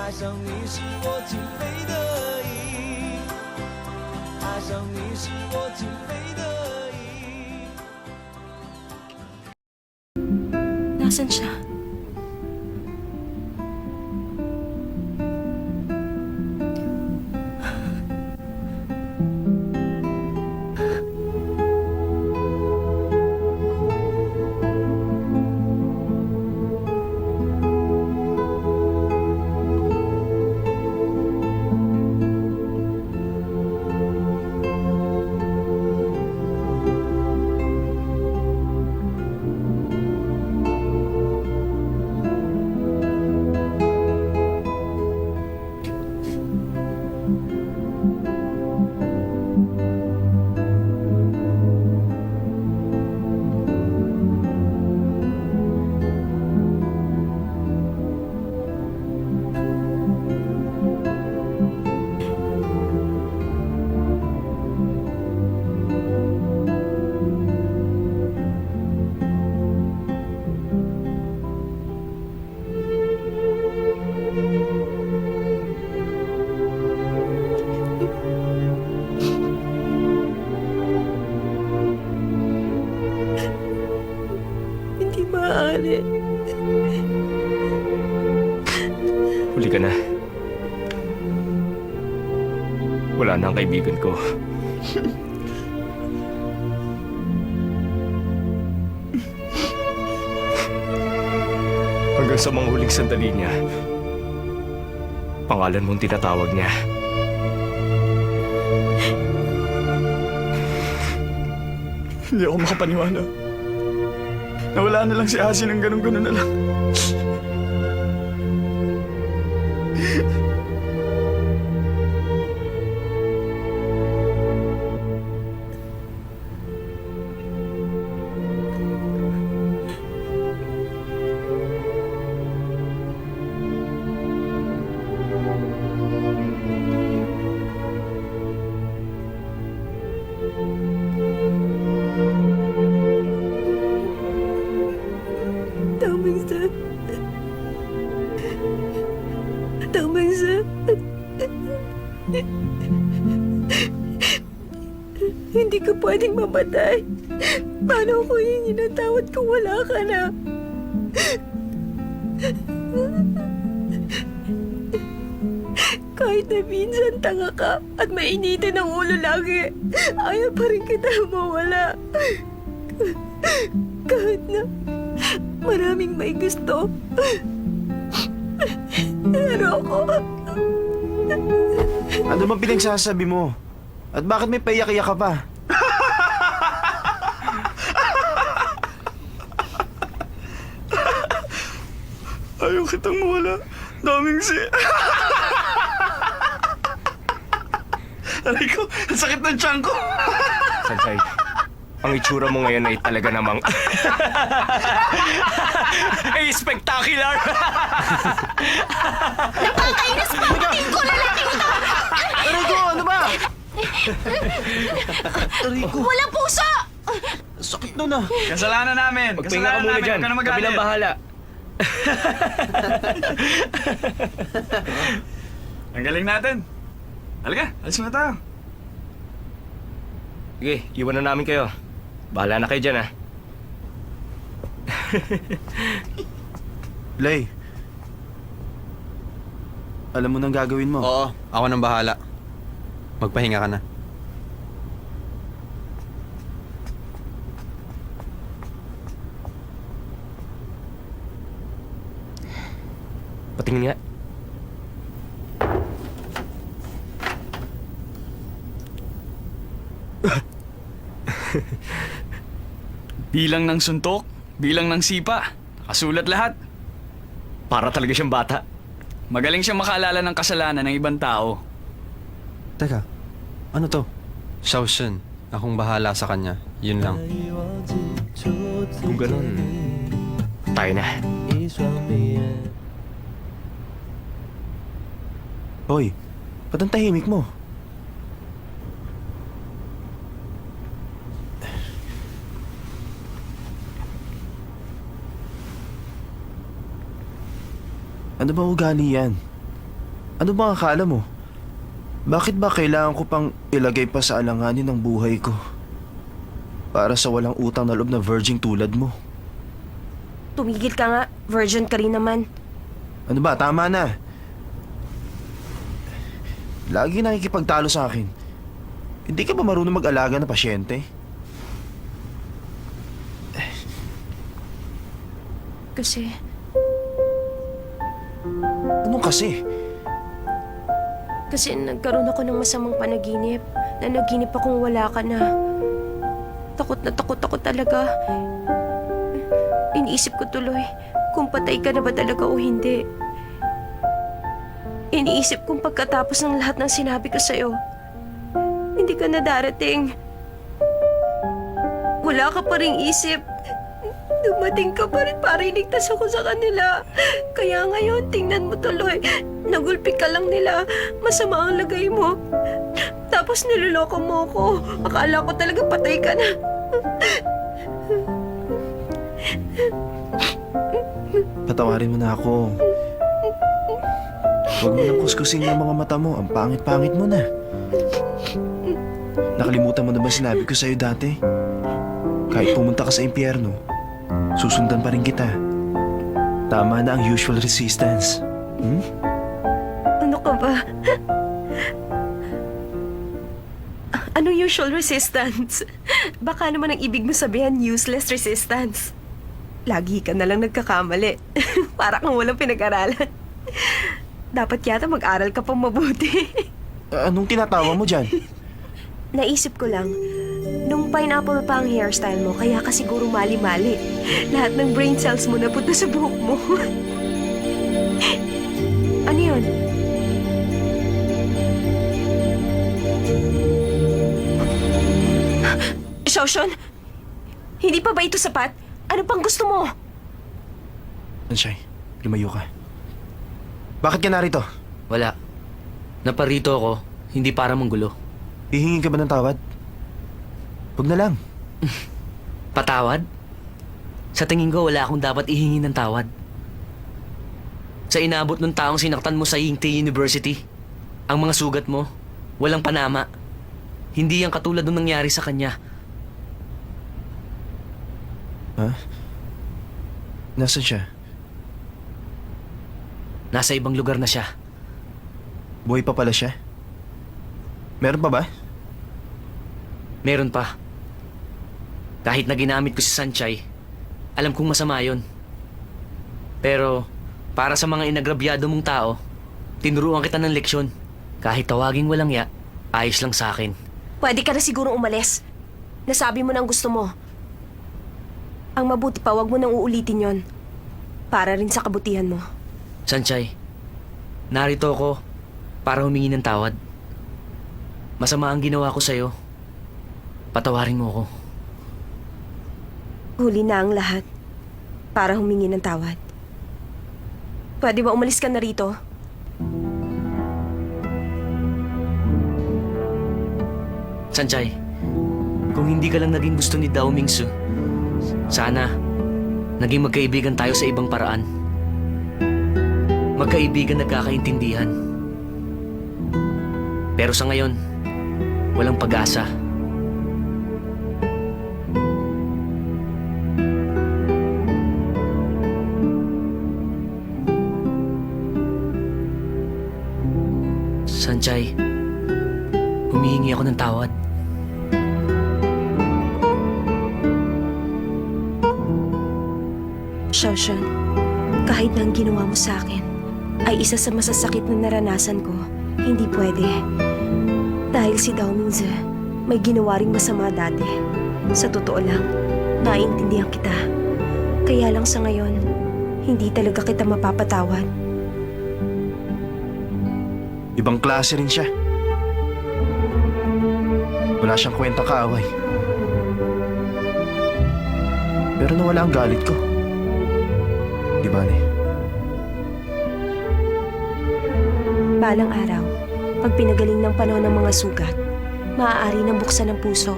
爱上你是我情非得已，爱上你是我情非得已。 Nasaan siya? Hindi maaari. Huli ka na. Wala na ang kaibigan ko. Hanggang sa mga huling sandali niya, pangalan mong tinatawag niya. Hindi ako makapaniwala. Nawala na lang si Asi ng ganun-ganun na lang. Damingse. Damingse. Hindi ka pwedeng mamatay. Paano ako hingin ng tawad kung wala ka na? Kahit na minsan tanga ka at mainitin ang ulo lagi, ayaw pa rin kita mawala. Kahit na maraming may gusto. Pero ako... Ano bang pinagsasabi mo? At bakit may paiyak-iyak ka pa? Ayaw kitang mawala. Daming si... Aray ko, ang sakit ng tiyan ko. Sansay, ang itsura mo ngayon ay talaga namang... ay spectacular! Nakakainis pa! Tingin ko lalaking ito! Aray ko, ano ba? Aray ko, Walang puso! sakit nun ah. Kasalanan namin. Magpahinga ka muna dyan. Kami lang bahala. Ang galing natin. Halika, alis na tayo. Sige, iwan na namin kayo. Bahala na kayo dyan, ha? Lay, alam mo nang gagawin mo. Oo, ako nang bahala. Magpahinga ka na. Patingin nga. Bilang ng suntok, bilang ng sipa. Nakasulat lahat. Para talaga siyang bata. Magaling siyang makaalala ng kasalanan ng ibang tao. Teka, ano to? Xiaoshun, akong bahala sa kanya. Yun lang. Kung ganun, tayo na. Hoy, ba't ang tahimik mo? Ano ba ugali yan? Ano bang akala mo? Bakit ba kailangan ko pang ilagay pa sa alanganin ng buhay ko? Para sa walang utang na loob na virgin tulad mo. Tumigil ka nga. Virgin ka rin naman. Ano ba? Tama na. Lagi nakikipagtalo sa akin. Hindi ka ba marunong mag-alaga na pasyente? Kasi Anong kasi? Kasi nagkaroon ako ng masamang panaginip. Nanaginip akong wala ka na. Takot na takot ako talaga. Iniisip ko tuloy kung patay ka na ba talaga o hindi. Iniisip kong pagkatapos ng lahat ng sinabi ko sa'yo, hindi ka na darating. Wala ka pa ring isip. Dumating ka pa rin para iligtas ako sa kanila. Kaya ngayon, tingnan mo tuloy. Nagulpi ka lang nila. Masama ang lagay mo. Tapos niloloko mo ako. Akala ko talaga patay ka na. Patawarin mo na ako. Huwag mo nang kuskusin yung mga mata mo. Ang pangit-pangit mo na. Nakalimutan mo na ba sinabi ko sa'yo dati? Kahit pumunta ka sa impyerno, susundan pa rin kita. Tama na ang usual resistance. Ano ka ba? Ano usual resistance? Baka naman ang ibig mo sabihin useless resistance. Lagi ka na lang nagkakamali. Para kang walang pinag-aralan. Dapat yata mag-aral ka pang mabuti. Anong tinatawa mo dyan? Naisip ko lang, nung pineapple pa ang hairstyle mo, kaya ka siguro mali-mali. Lahat ng brain cells mo napunta sa buhok mo. Ano yun? Xiaoxuan, hindi pa ba ito sapat? Ano pang gusto mo? Sanshay, lumayo ka. Bakit ka narito? Wala. Naparito ako, hindi para manggulo. Hihingi ka ba ng tawad? Huwag na lang. Patawad? Sa tingin ko, wala akong dapat ihingi ng tawad. Sa inabot ng taong sinaktan mo sa Yingti University, ang mga sugat mo, walang panama. Hindi yan katulad ng nangyari sa kanya. Ha? Nasaan siya? Nasa ibang lugar na siya. Buhay pa pala siya? Meron pa ba? Meron pa. Kahit na ginamit ko si Sanchay, alam kong masama yun. Pero, para sa mga inagrabyado mong tao, tinuruan kita ng leksyon. Kahit tawaging walang ya, ayos lang sa akin. Pwede ka na siguro umalis. Nasabi mo na ang gusto mo. Ang mabuti pa, wag mo nang uulitin yon. Para rin sa kabutihan mo. Sanchay, narito ako para humingi ng tawad. Masama ang ginawa ko sa'yo. Patawarin mo ako. Huli na ang lahat para humingi ng tawad. Pwede ba umalis ka na rito? Sanchay, kung hindi ka lang naging gusto ni Dao Mingsu, sana naging magkaibigan tayo sa ibang paraan. Magkaibigan nagkakaintindihan. Pero sa ngayon, walang pag-asa. Sanchay, humihingi ako ng tawad. Xiaoxuan, kahit na ang ginawa mo sa akin ay isa sa masasakit na naranasan ko, hindi pwede. Dahil si Dao Mingzi may ginawa ring masama dati. Sa totoo lang, naiintindihan kita. Kaya lang sa ngayon, hindi talaga kita mapapatawad. Ibang klase rin siya. Wala siyang kwentang kaaway. Pero nawala ang galit ko. Di ba, ne? Balang araw, pag pinagaling ng panahon ng mga sugat, maaari nang buksan ang puso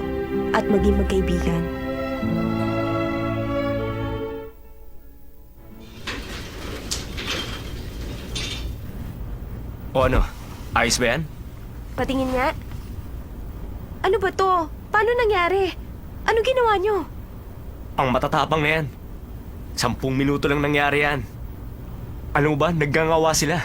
at maging magkaibigan. O ano? Ayos ba yan? Patingin nga. Ano ba to? Paano nangyari? Ano ginawa nyo? Ang matatapang na yan. 10 minuto lang nangyari yan. Alam mo ba, naggangawa sila.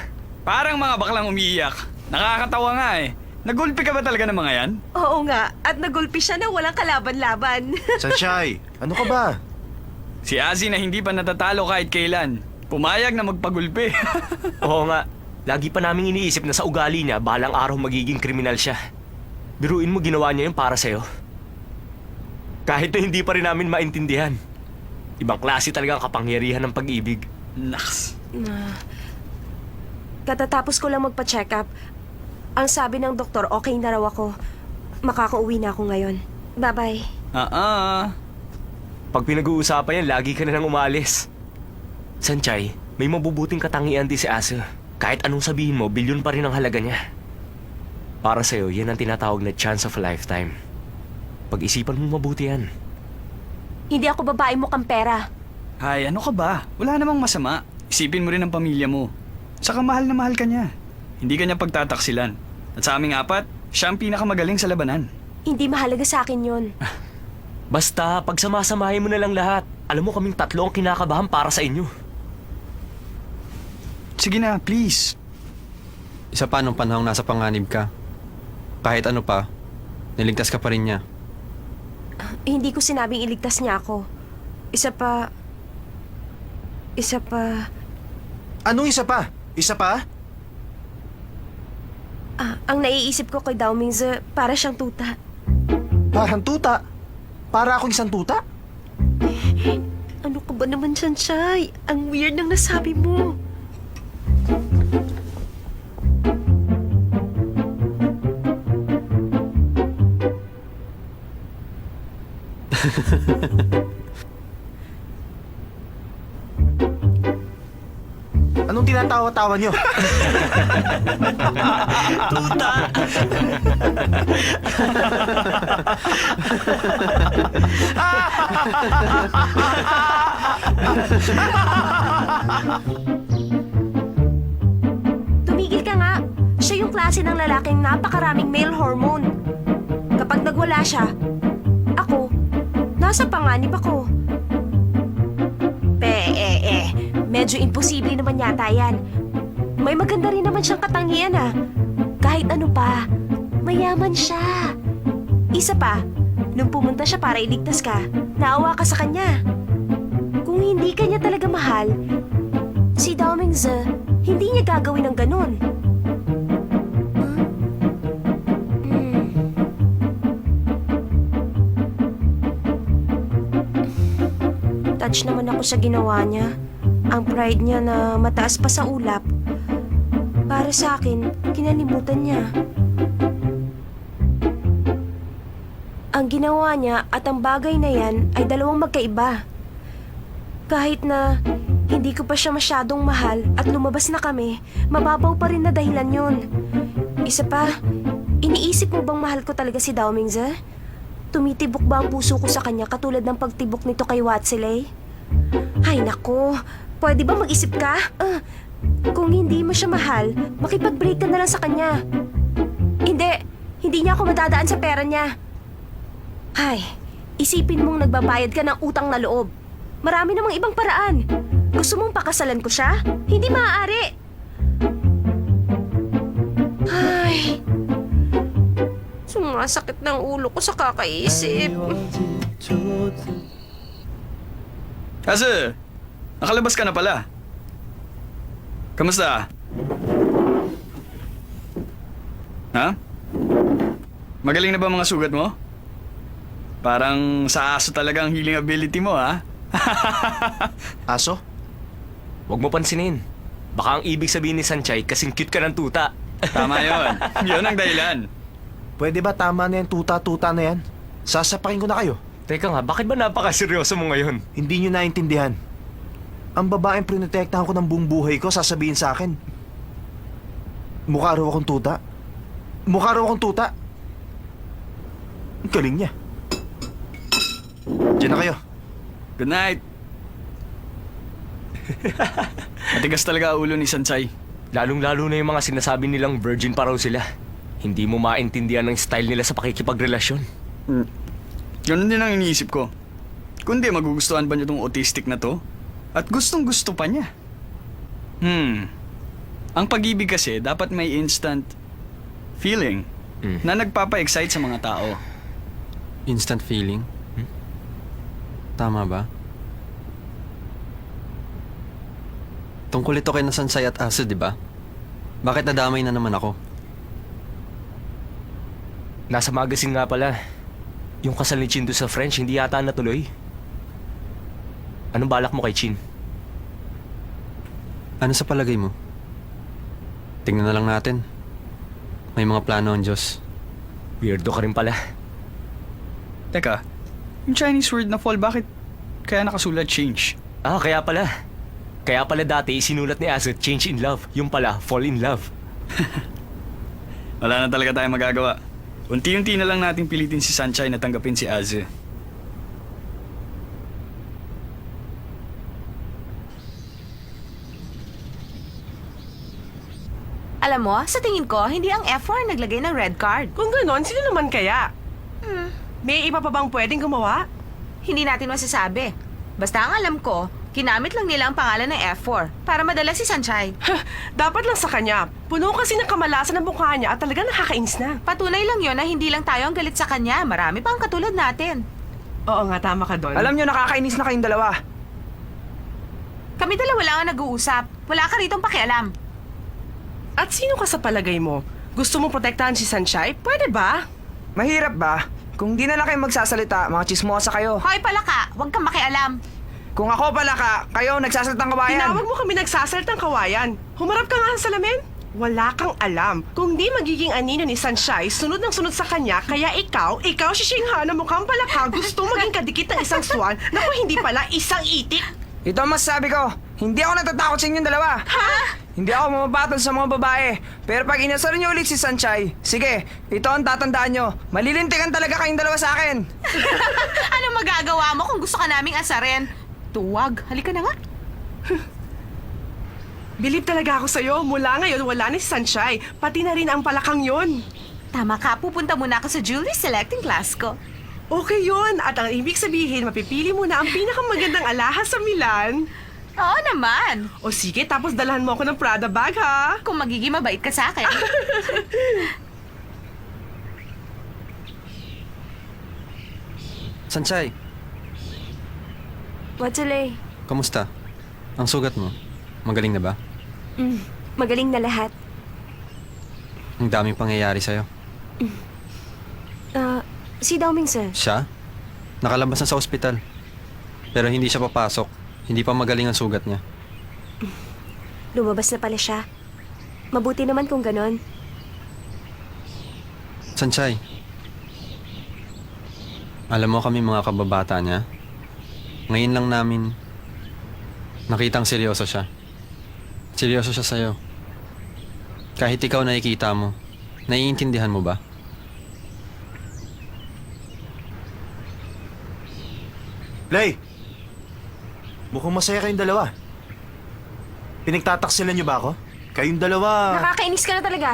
Parang mga baklang umiiyak. Nakakatawa nga eh. Nagulpi ka ba talaga ng mga yan? Oo nga, at nagulpi siya na walang kalaban-laban. Sanchay, ano ka ba? Si Asi na hindi pa natatalo kahit kailan. Pumayag na magpagulpi. Oo nga, lagi pa naming iniisip na sa ugali niya, balang araw magiging kriminal siya. Biruin mo, ginawa niya yun para sa'yo. Kahit na hindi pa rin namin maintindihan. Ibang klase talaga ang kapangyarihan ng pag-ibig. Naks. Katatapos ko lang magpa-check up. Ang sabi ng doktor, okay na raw ako. Makakauwi na ako ngayon. Bye-bye. Pag pinag-uusapan yan, lagi ka na nang umalis. Sanchay, may mabubuting katangian din si Asa. Kahit anong sabihin mo, bilyon pa rin ang halaga niya. Para sa'yo, yan ang tinatawag na chance of a lifetime. Pag-isipan mo mabuti yan. Hindi ako babae mo kang pera. Ay, ano ka ba? Wala namang masama. Isipin mo rin ang pamilya mo. Saka mahal na mahal ka niya. Hindi ka niya pagtataksilan. At sa aming apat, siya ang pinakamagaling sa labanan. Hindi mahalaga sa akin yun. Basta, pagsamasamahin mo na lang lahat. Alam mo kaming 3 ang kinakabahan para sa inyo. Sige na, please. Isa pa nung panahong nasa panganib ka. Kahit ano pa, niligtas ka pa rin niya. Hindi ko sinabing iligtas niya ako. Isa pa... Anong isa pa? Isa pa? ang naiisip ko kay Dao Mingze, para siyang tuta. Parang tuta? Para akong isang tuta? Ano ka ba naman, Sanchay? Ang weird ng nasabi mo. Anong tinatawa-tawa niyo? Tuta! Tumigil ka nga. Siya yung klase ng lalaking napakaraming male hormone. Kapag nagwala siya, ako, nasa panganib ako. Medyo imposible naman yata yan. May maganda rin naman siyang katangian ah. Kahit ano pa, mayaman siya. Isa pa, nung pumunta siya para iligtas ka, naawa ka sa kanya. Kung hindi ka niya talaga mahal, si Dao Mingze, hindi niya gagawin ng ganun. Touch naman ako sa ginawa niya. Ang pride niya na mataas pa sa ulap. Para sa akin, kinalimutan niya. Ang ginawa niya at ang bagay na yan ay dalawang magkaiba. Kahit na hindi ko pa siya masyadong mahal at lumabas na kami, mababaw pa rin na dahilan yun. Isa pa, iniisip mo bang mahal ko talaga si Dao Mingze? Tumitibok ba ang puso ko sa kanya katulad ng pagtibok nito kay Watsilay? Ay nako, pwede ba mag-isip ka? Kung hindi mo siya mahal, makipag-break ka na lang sa kanya. Hindi niya ako madadaan sa pera niya. Ay, isipin mong nagbabayad ka ng utang na loob. Marami namang ibang paraan. Gusto mong pakasalan ko siya? Hindi maaari. Ay, sumasakit ng ulo ko sa kakaisip. Kasi, nakalabas ka na pala. Kamusta? Ha? Magaling na ba mga sugat mo? Parang sa aso talaga ang healing ability mo, ha? Aso? Huwag mo pansinin. Baka ang ibig sabihin ni Sanchay, kasing cute ka ng tuta. Tama yon. Yun ang dahilan. Pwede ba tama na yan tuta-tuta na yan? Sasapakin ko na kayo. Teka nga, bakit ba napakaseryoso mo ngayon? Hindi nyo naintindihan. Ang babaeng prinotektahan ko ng buong buhay ko, sasabihin sa akin, mukha raw akong tuta. Mukha raw akong tuta. Ang galing niya. Diyan na kayo. Good night. Matigas talaga ulo ni Sanchay. Lalong-lalo na yung mga sinasabi nilang virgin pa raw sila. Hindi mo maintindihan ng style nila sa pakikipagrelasyon. Ganun din ang iniisip ko. Kundi magugustuhan ba niyo tong autistic na to? At gustong gusto pa niya. Ang pag-ibig kasi dapat may instant feeling na nagpapa-excite sa mga tao. Instant feeling? Tama ba? Tungkol ito kay Sansay at Asa, di ba? Bakit nadamay na naman ako? Nasa magazine nga pala. Yung kasal ni Chin doon sa French, hindi yata natuloy. Anong balak mo kay Chin? Ano sa palagay mo? Tingnan na lang natin. May mga plano ang Diyos. Weirdo ka rin pala. Teka, yung Chinese word na fall, bakit kaya nakasulat change? Ah, kaya pala. Kaya pala dati sinulat ni Asa change in love. Yung pala, fall in love. Wala na talaga tayong magagawa. Unti-unti na lang natin pilitin si Sunshine na tanggapin si Aze. Alam mo, sa tingin ko, hindi ang F4 naglagay ng red card. Kung ganon, sino naman kaya? May iba pa bang pwedeng gumawa? Hindi natin masasabi. Basta ang alam ko, ginamit lang nila ang pangalan ng F4 para madala si Sunshine. Dapat lang sa kanya. Puno kasi ng kamalasan ng mukha niya at talagang nakakainis na. Patunay lang yon na hindi lang tayo ang galit sa kanya. Marami pa ang katulad natin. Oo nga, tama ka doon. Alam nyo, nakakainis na kayong dalawa. Kami dalawa lang ang nag-uusap. Wala ka ritong pakialam. At sino ka sa palagay mo? Gusto mong protektahan si Sunshine? Pwede ba? Mahirap ba? Kung di na lang kayo magsasalita, mga chismosa kayo. Hoy palaka, huwag kang makialam. Kung ako pala ka, kayo nagsasalitang kabayan. Tinawag mo kami nagsasalitang kawayan. Humarap ka nga sa salamin. Wala kang alam. Kung di magiging anino ni Sunshine, sunod ng sunod sa kanya, kaya ikaw si Shingha na mukhang palaka, gusto maging kadikit ng isang swan, naku hindi pala isang itik. Ito ang masasabi ko. Hindi ako natatakot sa inyong dalawa. Ha? Hindi ako mamabatol sa mga babae. Pero pag inasar niyo ulit si Sunshine, sige, ito ang tatandaan nyo. Malilintikan talaga kayong dalawa sa akin. Ano magagawa mo kung gusto ka naming asarin? Tuwag, halika na nga. Bilib talaga ako sa'yo. Mula ngayon, wala ni Sunshine. Pati na rin ang palakang yon. Tama ka, pupunta muna ako sa jewelry selecting class ko. Okay yon. At ang ibig sabihin, mapipili mo na ang pinakamagandang alahas sa Milan. Oo naman. O sige, tapos dalhan mo ako ng Prada bag, ha? Kung magiging mabait ka sa akin. Sansay, What's ulay? kamusta? Ang sugat mo, magaling na ba? Magaling na lahat. Ang daming pangyayari sa'yo. Si Daoming sir. Siya? Nakalabas na sa ospital. Pero hindi siya papasok. Hindi pa magaling ang sugat niya. Lumabas na pala siya. Mabuti naman kung ganon. Sansay, alam mo kami mga kababata niya, ngayon lang namin nakitang seryoso siya. Seryoso siya sa'yo. Kahit ikaw nakikita mo, naiintindihan mo ba? Lay! Mukhang masaya kayong dalawa. Pinagtataksilan niyo ba ako? Kayong dalawa... Nakakainis ka na talaga.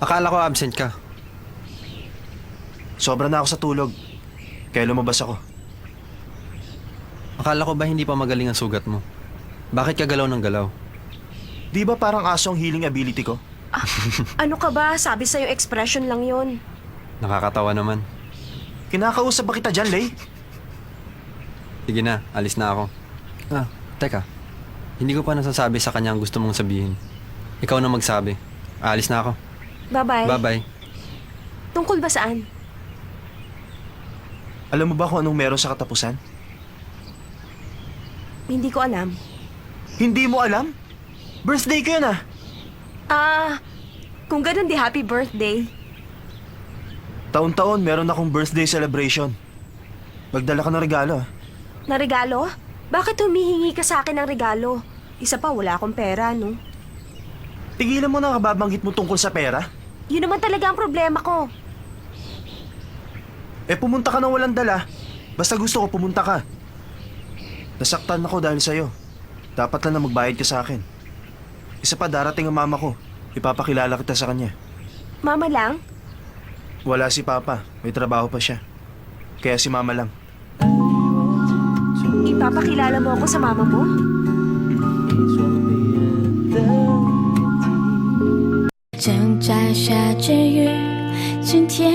Akala ko absent ka. Sobra na ako sa tulog. Kaya lumabas ako. Akala ko ba hindi pa magaling ang sugat mo? Bakit ka galaw ng galaw? Di ba parang aso ang healing ability ko? Ano ka ba? Sabi sa'yo expression lang yon. Nakakatawa naman. Kinakausap ba kita dyan, Lay? Sige na, alis na ako. Ah, teka. Hindi ko pa nasasabi sa kanya ang gusto mong sabihin. Ikaw na magsabi. Aalis na ako. Bye-bye. Bye-bye. Tungkol ba saan? Alam mo ba kung anong meron sa katapusan? Hindi ko alam. Hindi mo alam? Birthday ko yun ah! Kung ganun di happy birthday. Taon-taon meron akong birthday celebration. Magdala ka ng regalo ah. Na regalo? Bakit humihingi ka sa akin ng regalo? Isa pa, wala akong pera, no? Tigilan mo na kababanggit mo tungkol sa pera. Yun naman talaga ang problema ko. Eh pumunta ka nang walang dala. Basta gusto ko pumunta ka. Nasaktan ako dahil sa'yo. Dapat lang na magbayad ka sa akin. Isa pa, darating ang mama ko. Ipapakilala kita sa kanya. Mama lang? Wala si Papa. May trabaho pa siya. Kaya si Mama lang. Ipapakilala mo ako sa mama mo? 正摘下之余，今天。